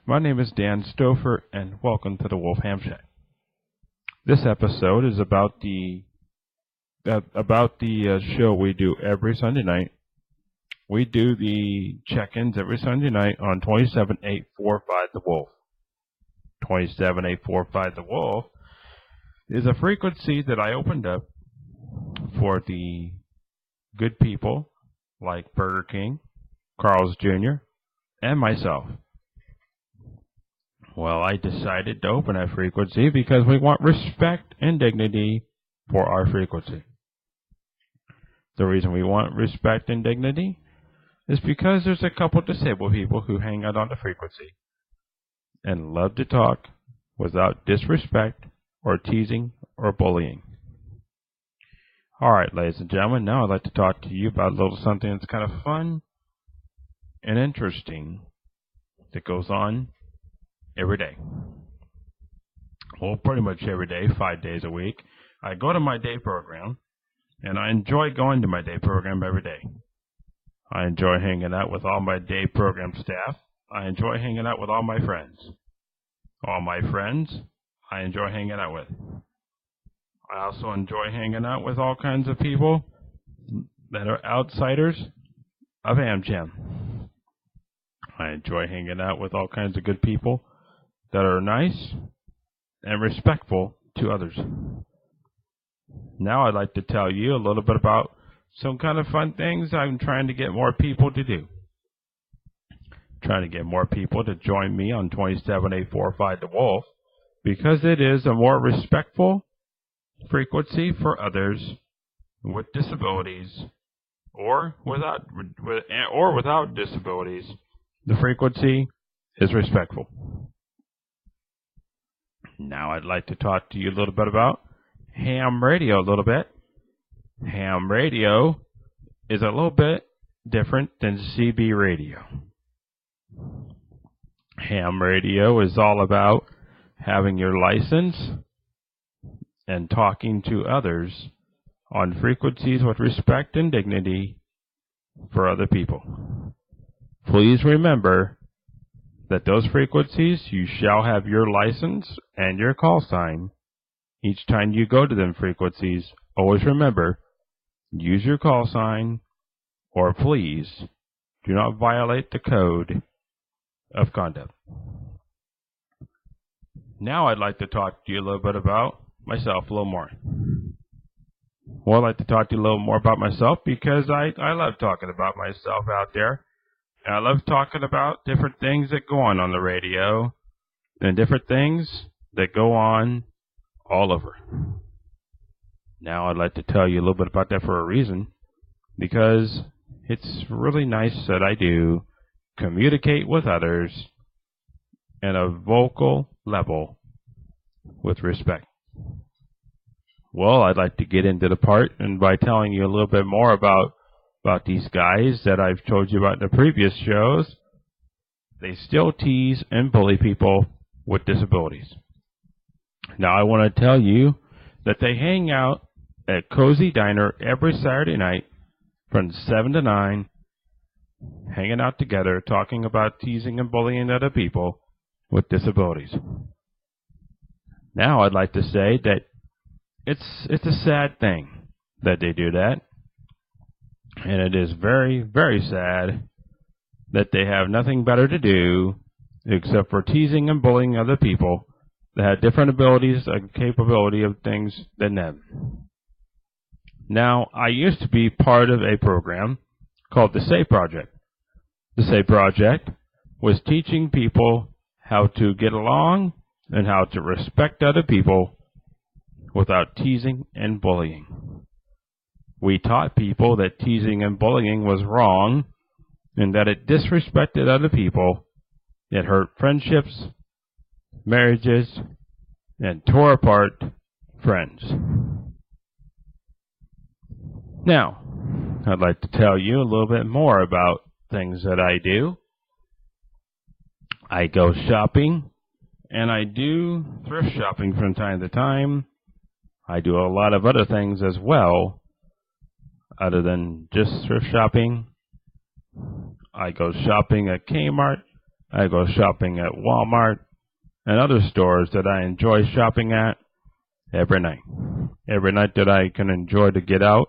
My name is Dan Stouffer, and welcome to the Wolfham Shack. This episode is about the show we do every Sunday night. We do the check-ins every Sunday night on 27845 The Wolf. 27845 The Wolf is a frequency that I opened up for the good people like Burger King, Carl's Jr., and myself. Well, I decided to open that frequency because we want respect and dignity for our frequency. The reason we want respect and dignity is because there's a couple disabled people who hang out on the frequency and love to talk without disrespect or teasing or bullying. All right, ladies and gentlemen, now I'd like to talk to you about a little something that's kind of fun and interesting that goes on every day. Well, pretty much every day, 5 days a week. I go to my day program, and I enjoy going to my day program every day. I enjoy hanging out with all my day program staff. I enjoy hanging out with all my friends. All my friends I enjoy hanging out with. I also enjoy hanging out with all kinds of people that are outsiders of AmJam. I enjoy hanging out with all kinds of good people that are nice and respectful to others. Now I'd like to tell you a little bit about some kind of fun things I'm trying to get more people to do. Trying to get more people to join me on 27845 The Wolf because it is a more respectful frequency for others with disabilities or without disabilities. The frequency is respectful. Now I'd like to talk to you a little bit about ham radio a little bit. Ham radio is a little bit different than CB radio. Ham radio is all about having your license and talking to others on frequencies with respect and dignity for other people. Please remember that those frequencies, you shall have your license and your call sign. Each time you go to them frequencies, always remember, use your call sign, or please do not violate the code of conduct. Now I'd like to talk to you a little bit about myself a little more. Well, I'd like to talk to you a little more about myself because I love talking about myself out there. And I love talking about different things that go on the radio and different things that go on all over. Now I'd like to tell you a little bit about that for a reason, because it's really nice that I do communicate with others at a vocal level with respect. Well, I'd like to get into the part and by telling you a little bit more about these guys that I've told you about in the previous shows. They still tease and bully people with disabilities. Now, I want to tell you that they hang out at Cozy Diner every Saturday night from 7 to 9, hanging out together, talking about teasing and bullying other people with disabilities. Now, I'd like to say that it's a sad thing that they do that. And it is very, very sad that they have nothing better to do except for teasing and bullying other people that have different abilities and capability of things than them. Now, I used to be part of a program called the SAY Project. The SAY Project was teaching people how to get along and how to respect other people without teasing and bullying. We taught people that teasing and bullying was wrong and that it disrespected other people, it hurt friendships, marriages, and tore apart friends. Now, I'd like to tell you a little bit more about things that I do. I go shopping, and I do thrift shopping from time to time. I do a lot of other things as well. Other than just thrift shopping, I go shopping at Kmart. I go shopping at Walmart and other stores that I enjoy shopping at every night. Every night that I can enjoy to get out,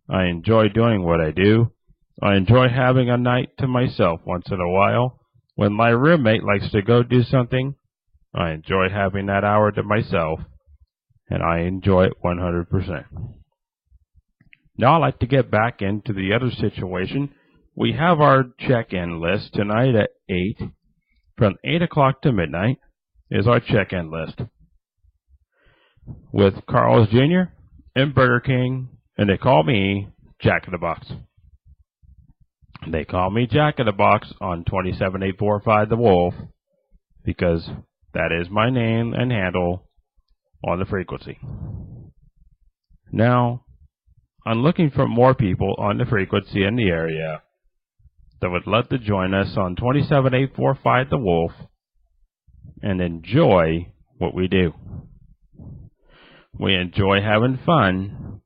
I enjoy doing what I do. I enjoy having a night to myself once in a while. When my roommate likes to go do something, I enjoy having that hour to myself, and I enjoy it 100%. Now I'd like to get back into the other situation. We have our check-in list tonight at 8. From 8 o'clock to midnight is our check-in list. With Carl's Jr. and Burger King, and they call me Jack in the Box. They call me Jack in the Box on 27845 The Wolf because that is my name and handle on the frequency. Now, I'm looking for more people on the frequency in the area that would love to join us on 27845 The Wolf and enjoy what we do. We enjoy having fun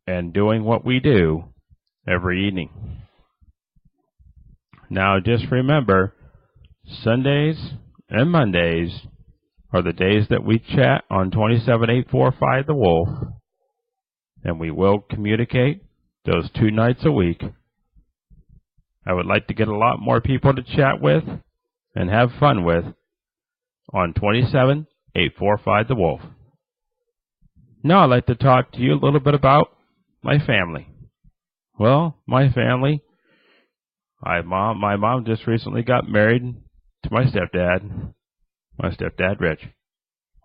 and doing what we do every evening. Now just remember, Sundays and Mondays are the days that we chat on 27845 The Wolf, and we will communicate those 2 nights a week. I would like to get a lot more people to chat with and have fun with on 27845 The Wolf. Now I'd like to talk to you a little bit about my family. Well, my family, my mom just recently got married to my stepdad Rich.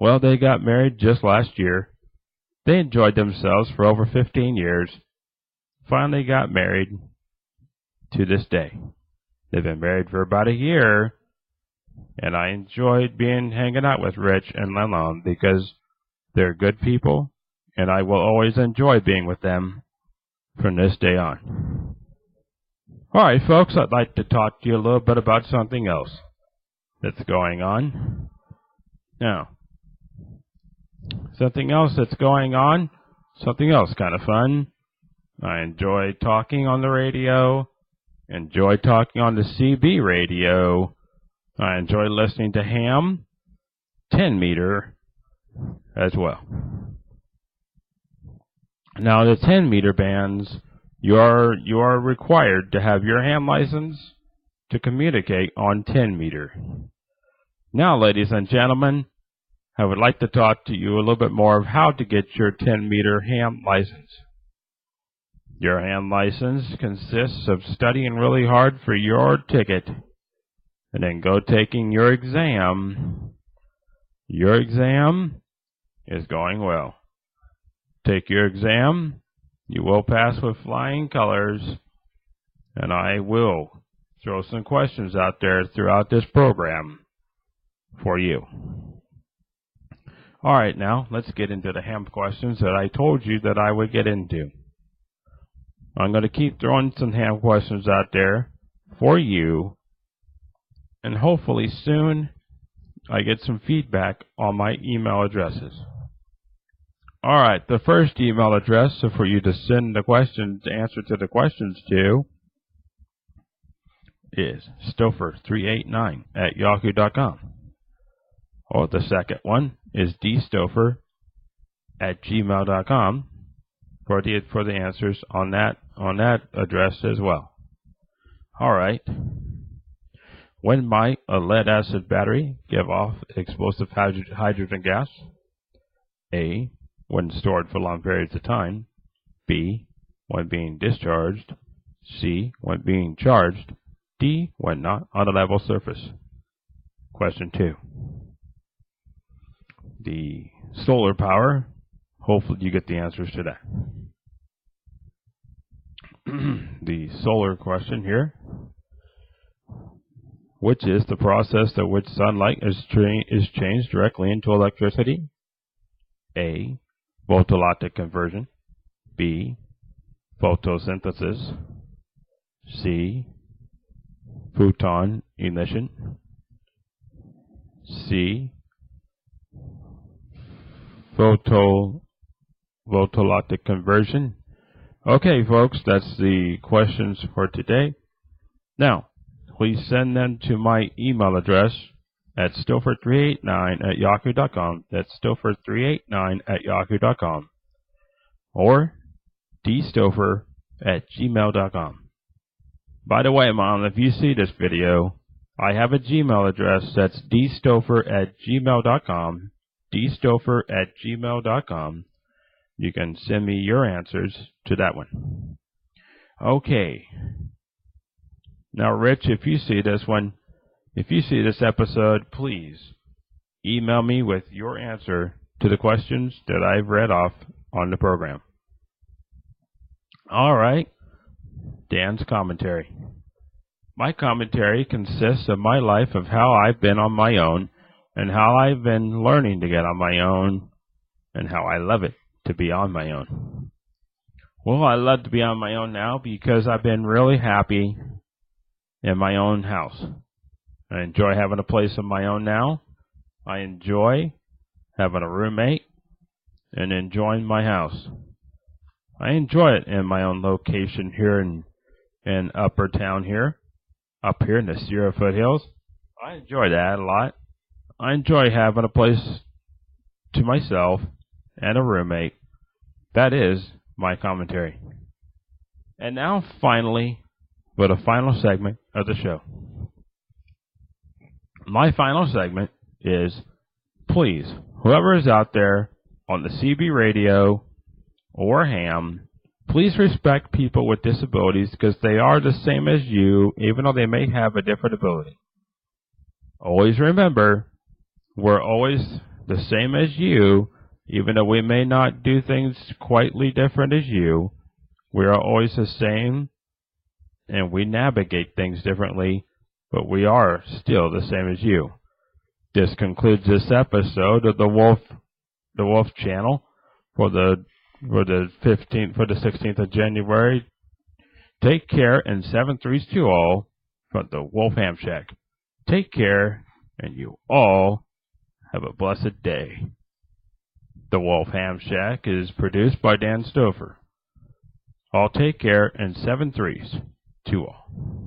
Well, they got married just last year. They enjoyed themselves for over 15 years. Finally got married to this day. They've been married for about a year, and I enjoyed hanging out with Rich and Lalonde because they're good people, and I will always enjoy being with them from this day on. Alright, folks, I'd like to talk to you a little bit about something else that's going on. Now, something else that's going on, something else kind of fun. I enjoy talking on the radio, enjoy talking on the CB radio. I enjoy listening to ham 10 meter as well. Now, the 10 meter bands, you are required to have your ham license to communicate on 10 meter. Now, ladies and gentlemen, I would like to talk to you a little bit more of how to get your 10 meter ham license. Your ham license consists of studying really hard for your ticket and then go taking your exam. Your exam is going well. Take your exam, you will pass with flying colors, and I will throw some questions out there throughout this program for you. Alright, now let's get into the ham questions that I told you that I would get into. I'm going to keep throwing some ham questions out there for you, and hopefully soon I get some feedback on my email addresses. Alright, the first email address for you to send the answer to the questions to is stouffer389@yahoo.com. Or the second one is dstouffer@gmail.com for the answers on that address as well. Alright. When might a lead acid battery give off explosive hydrogen gas? A. When stored for long periods of time. B. When being discharged. C. When being charged. D. When not on a level surface. Question 2. The solar power. Hopefully you get the answers to that. The solar question here. Which is the process at which sunlight is changed directly into electricity? A. Photovoltaic conversion. B. Photosynthesis. C. Photon emission. C. Photovoltaic conversion. Okay, folks, that's the questions for today. Now, please send them to my email address at stoffer389@yahoo.com. That's stoffer389@yahoo.com. Or dstoffer@gmail.com. By the way, Mom, if you see this video, I have a Gmail address that's dstoffer@gmail.com. dstoffer@gmail.com. You can send me your answers to that one. Okay. Now, Rich, if you see this episode, please email me with your answer to the questions that I've read off on the program. All right. Dan's commentary. My commentary consists of my life, of how I've been on my own and how I've been learning to get on my own and how I love it to be on my own. Well, I love to be on my own now because I've been really happy in my own house. I enjoy having a place of my own now. I enjoy having a roommate and enjoying my house. I enjoy it in my own location here in Upper Town here, up here in the Sierra Foothills. I enjoy that a lot. I enjoy having a place to myself and a roommate. That is my commentary. And now, finally, for the final segment of the show. My final segment is, please, whoever is out there on the CB radio or ham, please respect people with disabilities because they are the same as you, even though they may have a different ability. Always remember, we're always the same as you, even though we may not do things quite different as you. We are always the same, and we navigate things differently, but we are still the same as you. This concludes this episode of the Wolf Channel for the 16th of January. Take care, and 7-3s to all from the Wolf Ham Shack. Take care, and you all have a blessed day. The Wolf Ham Shack is produced by Dan Stoffer. All take care, and 7-3s to all.